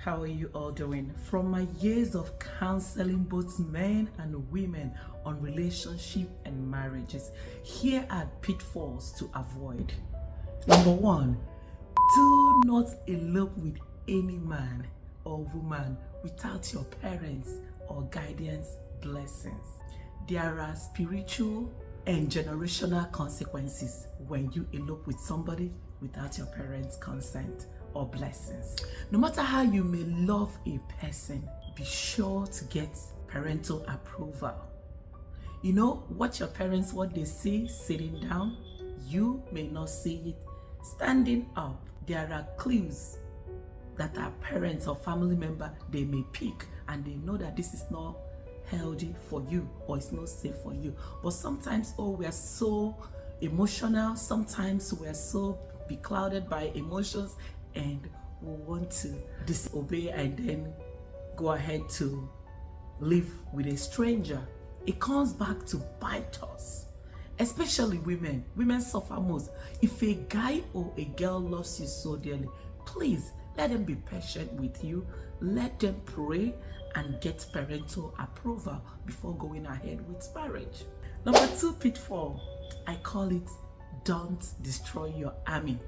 how are you all doing? From my years of counseling both men and women on relationship and marriages, here are pitfalls to avoid. Number one, do not elope with any man or woman without your parents or guardians' blessings. There are spiritual and generational consequences when you elope with somebody without your parents' consent or blessings. No matter how you may love a person, be sure to get parental approval. You know what your parents, what they see sitting down, you may not see it standing up. There are clues that our parents or family member, they may pick and they know that this is not healthy for you or it's not safe for you. But sometimes, we are so emotional, sometimes we are so beclouded by emotions and we want to disobey and then go ahead to live with a stranger. It comes back to bite us, especially women. Women suffer most. If a guy or a girl loves you so dearly, please let them be patient with you. Let them pray and get parental approval before going ahead with marriage. Number two pitfall, I call it don't destroy your army.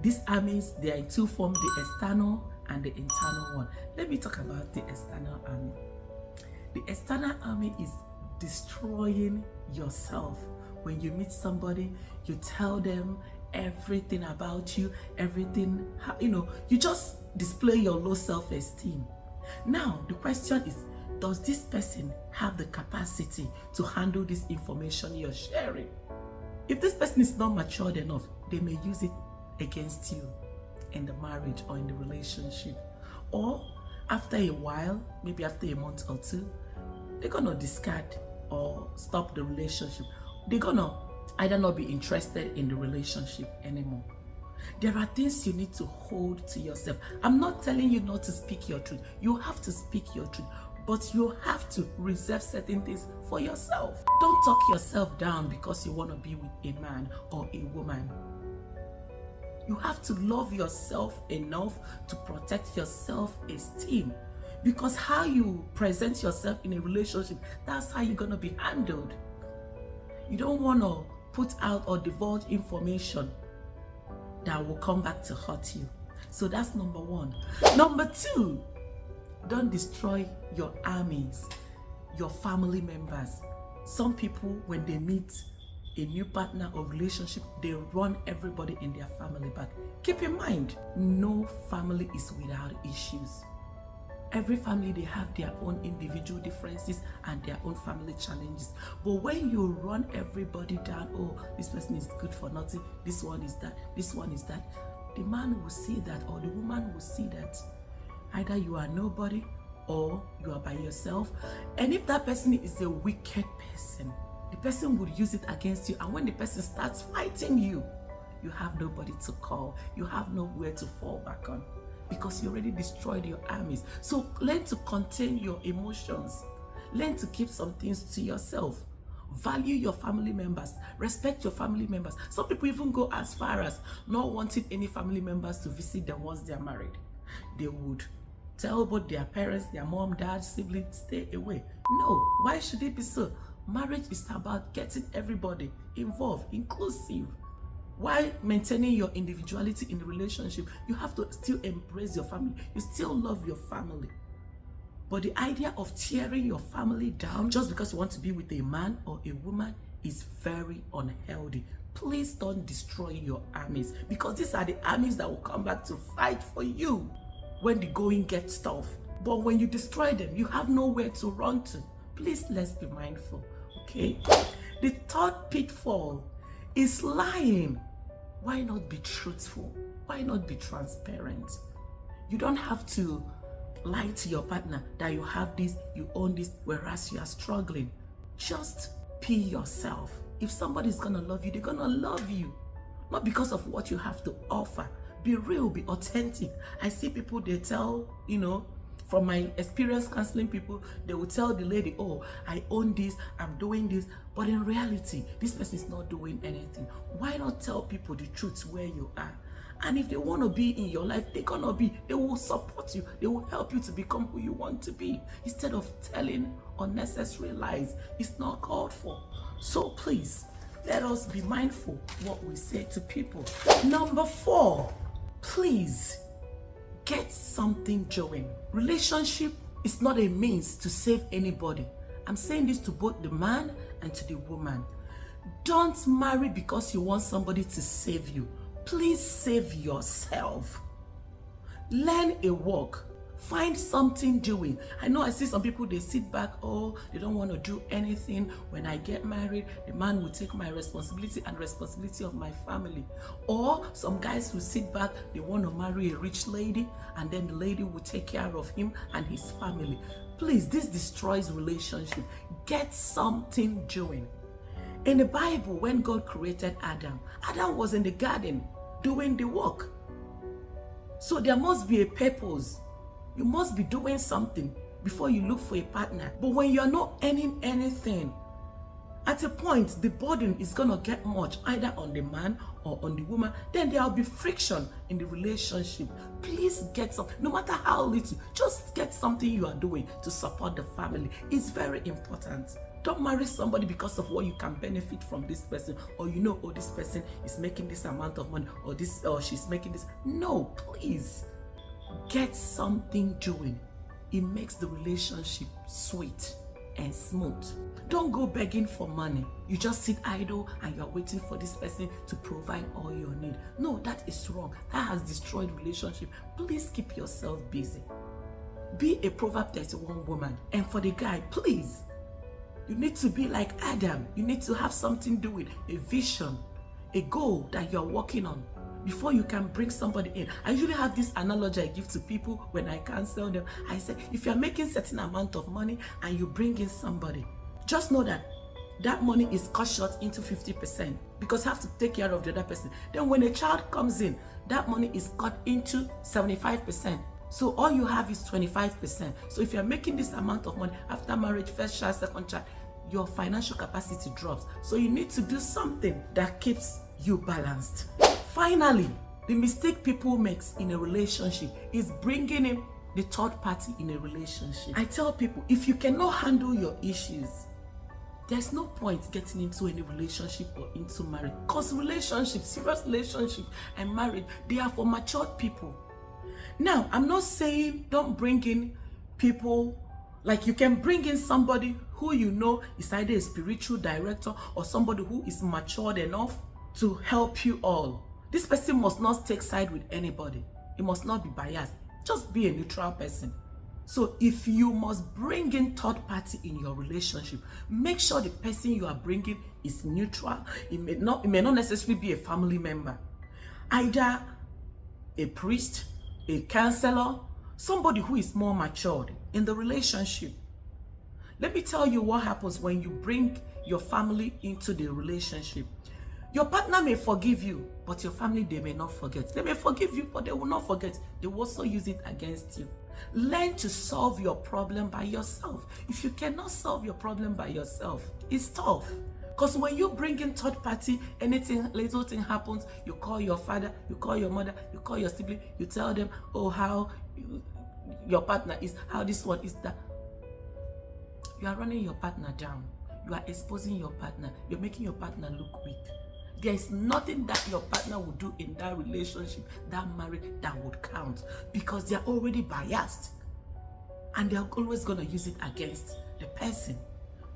These armies, they are in two forms, the external and the internal one. Let me talk about the external army. The external army is destroying yourself. When you meet somebody, you tell them everything about you, everything, you just display your low self-esteem. Now, the question is, does this person have the capacity to handle this information you're sharing? If this person is not matured enough, they may use it against you in the marriage or in the relationship. Or after a while, maybe after a month or two, they're gonna discard or stop the relationship. They're gonna either not be interested in the relationship anymore. There are things you need to hold to yourself. I'm not telling you not to speak your truth. You have to speak your truth, but you have to reserve certain things for yourself. Don't talk yourself down because you want to be with a man or a woman. You have to love yourself enough to protect your self-esteem, because how you present yourself in a relationship, that's how you're going to be handled. You don't want to put out or divulge information that will come back to hurt you. So that's number one. Number two, don't destroy your armies, your family members. Some people, when they meet a new partner or relationship, they run everybody in their family back. Keep in mind, no family is without issues. Every family, they have their own individual differences and their own family challenges. But when you run everybody down, this person is good for nothing, this one is that, this one is that, the man will see that, or the woman will see that either you are nobody or you are by yourself. And if that person is a wicked person, the person would use it against you. And when the person starts fighting you, you have nobody to call. You have nowhere to fall back on, because you already destroyed your armies. So learn to contain your emotions. Learn to keep some things to yourself. Value your family members. Respect your family members. Some people even go as far as not wanting any family members to visit them once they are married. They would tell both their parents, their mom, dad, siblings, stay away. No, why should it be so? Marriage is about getting everybody involved, inclusive. While maintaining your individuality in the relationship, you have to still embrace your family. You still love your family. But the idea of tearing your family down just because you want to be with a man or a woman is very unhealthy. Please don't destroy your armies, because these are the armies that will come back to fight for you when the going gets tough. But when you destroy them, you have nowhere to run to. Please, let's be mindful, okay? The third pitfall is lying. Why not be truthful? Why not be transparent? You don't have to lie to your partner that you have this, you own this, whereas you are struggling. Just be yourself. If somebody's gonna love you, they're gonna love you. Not because of what you have to offer. Be real, be authentic. I see people, they tell, from my experience counseling people, they will tell the lady, I own this, I'm doing this. But in reality, this person is not doing anything. Why not tell people the truth where you are? And if they want to be in your life, they're gonna be. They will support you. They will help you to become who you want to be. Instead of telling unnecessary lies, it's not called for. So please, let us be mindful what we say to people. Number 4, please get something doing. Relationship is not a means to save anybody. I'm saying this to both the man and to the woman. Don't marry because you want somebody to save you. Please save yourself. Learn a work. Find something doing. I know I see some people, they sit back, oh, they don't want to do anything. When I get married, the man will take my responsibility and responsibility of my family. Or some guys will sit back, they want to marry a rich lady, and then the lady will take care of him and his family. Please, this destroys relationship. Get something doing. In the Bible, when God created Adam, Adam was in the garden doing the work. So there must be a purpose. You must be doing something before you look for a partner. But when you're not earning anything, at a point, the burden is going to get much, either on the man or on the woman. Then there'll be friction in the relationship. Please get some, no matter how little, just get something you are doing to support the family. It's very important. Don't marry somebody because of what you can benefit from this person, or you know, oh, this person is making this amount of money, or this, or she's making this. No, please. Get something doing. It makes the relationship sweet and smooth. Don't go begging for money. You just sit idle and you're waiting for this person to provide all your need. No, that is wrong. That has destroyed relationship. Please keep yourself busy. Be a Proverb 31 woman. And for the guy, please, you need to be like Adam. You need to have something doing, a vision, a goal that you're working on before you can bring somebody in. I usually have this analogy I give to people when I counsel them. I say, if you're making certain amount of money and you bring in somebody, just know that that money is cut short into 50% because you have to take care of the other person. Then when a child comes in, that money is cut into 75%. So all you have is 25%. So if you're making this amount of money after marriage, first child, second child, your financial capacity drops. So you need to do something that keeps you balanced. Finally, the mistake people make in a relationship is bringing in the third party in a relationship. I tell people, if you cannot handle your issues, there's no point getting into any relationship or into marriage. Because relationships, serious relationship and marriage, they are for matured people. Now, I'm not saying don't bring in people, like you can bring in somebody who you know is either a spiritual director or somebody who is matured enough to help you all. This person must not take side with anybody. It must not be biased. Just be a neutral person. So if you must bring in third party in your relationship, make sure the person you are bringing is neutral. It may not necessarily be a family member. Either a priest, a counselor, somebody who is more matured in the relationship. Let me tell you what happens when you bring your family into the relationship. Your partner may forgive you, but your family, they may not forget. They may forgive you, but they will not forget. They will also use it against you. Learn to solve your problem by yourself. If you cannot solve your problem by yourself, it's tough. Because when you bring in third party, anything, little thing happens, you call your father, you call your mother, you call your sibling, you tell them, oh, how your partner is, how this one is that. You are running your partner down. You are exposing your partner. You're making your partner look weak. There is nothing that your partner will do in that relationship, that marriage, that would count, because they are already biased and they are always going to use it against the person.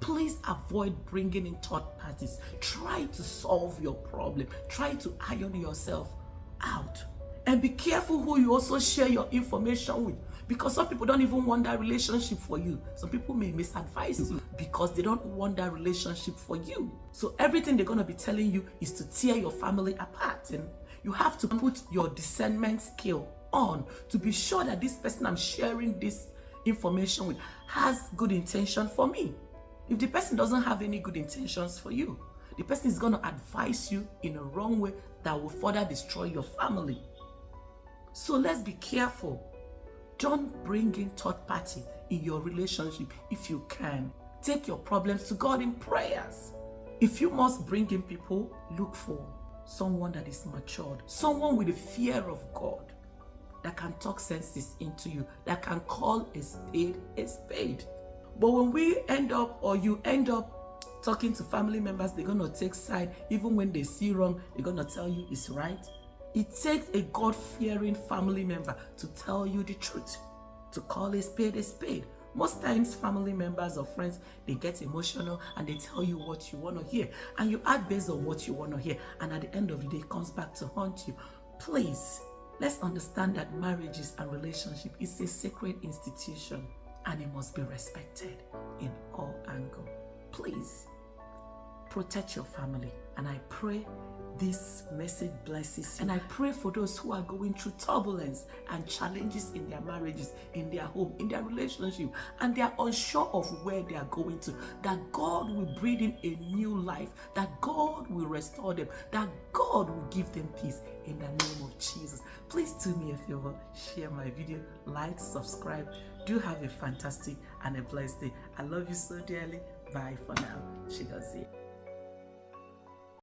Please avoid bringing in third parties. Try to solve your problem. Try to iron yourself out. And be careful who you also share your information with, because some people don't even want that relationship for you. Some people may misadvise you because they don't want that relationship for you. So everything they're going to be telling you is to tear your family apart. And you have to put your discernment skill on to be sure that this person I'm sharing this information with has good intention for me. If the person doesn't have any good intentions for you, the person is going to advise you in a wrong way that will further destroy your family. So let's be careful. Don't bring in third party in your relationship if you can. Take your problems to God in prayers. If you must bring in people, look for someone that is matured, someone with the fear of God, that can talk senses into you, that can call a spade a spade. But when we end up, or you end up talking to family members, they're going to take side. Even when they see wrong, they're going to tell you it's right. It takes a God-fearing family member to tell you the truth, to call a spade a spade. Most times, family members or friends, they get emotional and they tell you what you want to hear. And you act based on what you want to hear. And at the end of the day, it comes back to haunt you. Please, let's understand that marriages and relationship is a sacred institution and it must be respected in all angles. Please, protect your family. And I pray this message blesses you. And I pray for those who are going through turbulence and challenges in their marriages, in their home, in their relationship, and they are unsure of where they are going to, that God will breathe in a new life, that God will restore them, that God will give them peace in the name of Jesus. Please do me a favor, share my video, like, subscribe. Do have a fantastic and a blessed day. I love you so dearly. Bye for now. Chigozie.